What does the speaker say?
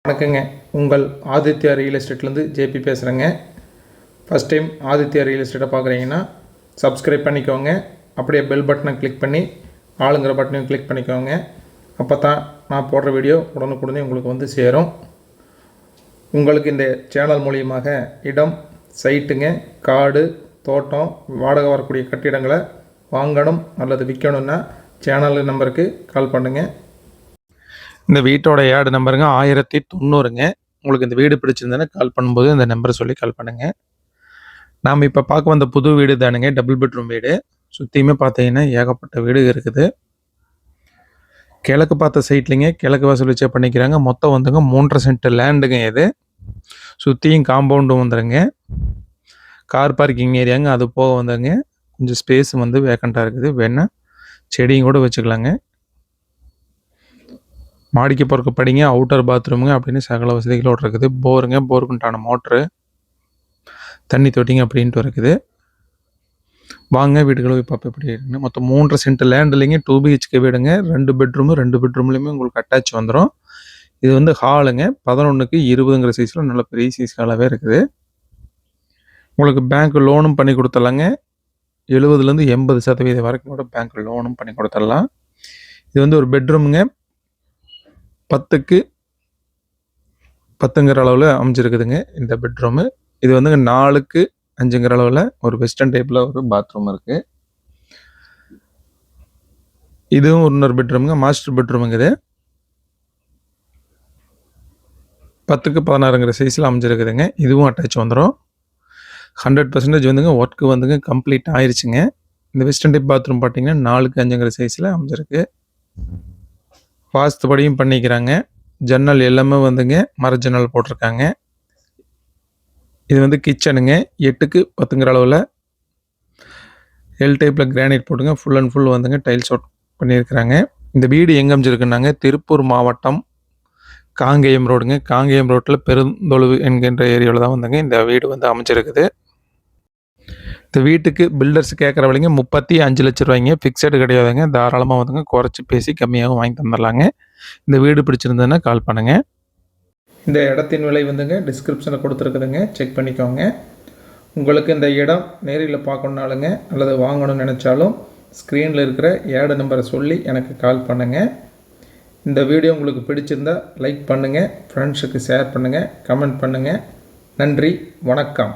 வணக்கங்க. உங்கள் Aditya real எஸ்டேட்லேருந்து JP பேசுகிறேங்க. ஃபஸ்ட் டைம் ஆதித்யா ரியல் எஸ்டேட்டை பார்க்குறீங்கன்னா சப்ஸ்கிரைப் பண்ணிக்கோங்க. அப்படியே பெல் பட்டனை கிளிக் பண்ணி ஆளுங்கிற பட்டனையும் கிளிக் பண்ணிக்கோங்க. அப்போ தான் நான் போடுற வீடியோ உடனுக்குடனே உங்களுக்கு வந்து சேரும். உங்களுக்கு இந்த சேனல் மூலியமாக இடம், சைட்டுங்க, காடு, தோட்டம், வாடகை வரக்கூடிய கட்டிடங்களை வாங்கணும் அல்லது விற்கணுன்னா சேனல் நம்பருக்கு கால் பண்ணுங்கள். இந்த வீட்டோட ஏடு நம்பருங்க 1090ங்க. உங்களுக்கு இந்த வீடு பிடிச்சிருந்தேன்னா கால் பண்ணும்போது இந்த நம்பரை சொல்லி கால் பண்ணுங்கள். நாம் இப்போ பார்க்க வந்த புது வீடு தானுங்க, டபுள் பெட்ரூம் வீடு. சுற்றியுமே பார்த்தீங்கன்னா ஏகப்பட்ட வீடு இருக்குது. கிழக்கு பார்த்த சைட்லிங்க, கிழக்கு வாசல் வச்சே பண்ணிக்கிறாங்க. மொத்தம் வந்துங்க 3.5 சென்ட் லேண்டுங்க இது. சுற்றியும் காம்பவுண்டும் வந்துடுங்க. கார் பார்க்கிங் ஏரியாங்க. அது போக வந்துங்க கொஞ்சம் ஸ்பேஸ் வந்து வேக்கண்ட்டாக இருக்குது. வேணால் செடியும் கூட வச்சுக்கலாங்க. மாடிக்கு போகிறக்கு படிங்க, அவுட்டர் பாத்ரூமுங்க அப்படின்னு சகல வசதிகளோடு இருக்குது. போருங்க, போருக்குண்டான மோட்ரு, தண்ணி தொட்டிங்க அப்படின்ட்டு இருக்குது. வாங்க வீடுகளும் இப்போ எப்படி இருக்குங்க. மொத்தம் 3.5 சென்ட் லேண்ட் இல்லைங்க, 2 BHK வீடுங்க. 2 பெட்ரூமு, 2 பெட்ரூம்லேயுமே உங்களுக்கு அட்டாச் வந்துடும். இது வந்து ஹாலுங்க, 11க்கு 20ங்கிற சைஸில் நல்ல பெரிய சைஸ் ஹாலாகவே இருக்குது. உங்களுக்கு பேங்க் லோனும் பண்ணி கொடுத்துடலாங்க. 70லேருந்து 80% வரைக்கும் கூட பேங்க் லோனும் பண்ணி கொடுத்துடலாம். இது வந்து ஒரு பெட்ரூமுங்க, 10க்கு 10ங்கிற அளவில் அமைஞ்சிருக்குதுங்க இந்த பெட்ரூமு. இது வந்துங்க 4க்கு 5ங்கிற அளவில் ஒரு வெஸ்டர்ன் டைப்பில் ஒரு பாத்ரூம் இருக்குது. இதுவும் இன்னொரு பெட்ரூமுங்க, மாஸ்டர் பெட்ரூமுங்க. இது 10க்கு 16ங்கிற சைஸில் அமைஞ்சிருக்குதுங்க. இதுவும் அட்டாச் வந்துடும். 100% வந்துங்க ஒர்க்கு வந்துங்க கம்ப்ளீட் ஆயிடுச்சுங்க. இந்த வெஸ்டர்ன் டைப் பாத்ரூம் பார்த்தீங்கன்னா 4க்கு 5ங்கிற சைஸில் அமைஞ்சிருக்கு. வாஸ்துபடியும் பண்ணிக்கிறாங்க. ஜன்னல் எல்லாமே வந்துங்க மர ஜன்னல் போட்டிருக்காங்க. இது வந்து கிச்சனுங்க, 8க்கு 10ங்கிற அளவில் எல் டைப்பில் கிரானைட் போட்டுங்க ஃபுல் அண்ட் ஃபுல் வந்துங்க டைல்ஸ் ஒர்க் பண்ணியிருக்கிறாங்க. இந்த வீடு எங்கே அமைஞ்சிருக்குன்னாங்க, திருப்பூர் மாவட்டம் காங்கேயம் ரோடுங்க. காங்கேயம் ரோட்டில் பெருந்தொழுவு என்கின்ற ஏரியாவில் தான் வந்துங்க இந்த வீடு வந்து அமைஞ்சிருக்குது. இந்த வீட்டுக்கு பில்டர்ஸ் கேட்குற விலைங்க 35 லட்ச ரூபாய்ங்க. ஃபிக்ஸடு கிடையாதுங்க. தாராளமாக வந்துங்க குறைச்சி பேசி கம்மியாகவும் வாங்கி தந்துடலாங்க. இந்த வீடு பிடிச்சிருந்ததுன்னா கால் பண்ணுங்கள். இந்த இடத்தின் விலை வந்துங்க டிஸ்கிரிப்ஷனில் கொடுத்துருக்குதுங்க, செக் பண்ணிக்கோங்க. உங்களுக்கு இந்த இடம் நேரில் பார்க்கணுனாலுங்க அல்லது வாங்கணும்னு நினச்சாலும் ஸ்க்ரீனில் இருக்கிற ஏடு நம்பரை சொல்லி எனக்கு கால் பண்ணுங்கள். இந்த வீடியோ உங்களுக்கு பிடிச்சிருந்தால் லைக் பண்ணுங்கள், ஃப்ரெண்ட்ஸுக்கு ஷேர் பண்ணுங்கள், கமெண்ட் பண்ணுங்கள். நன்றி, வணக்கம்.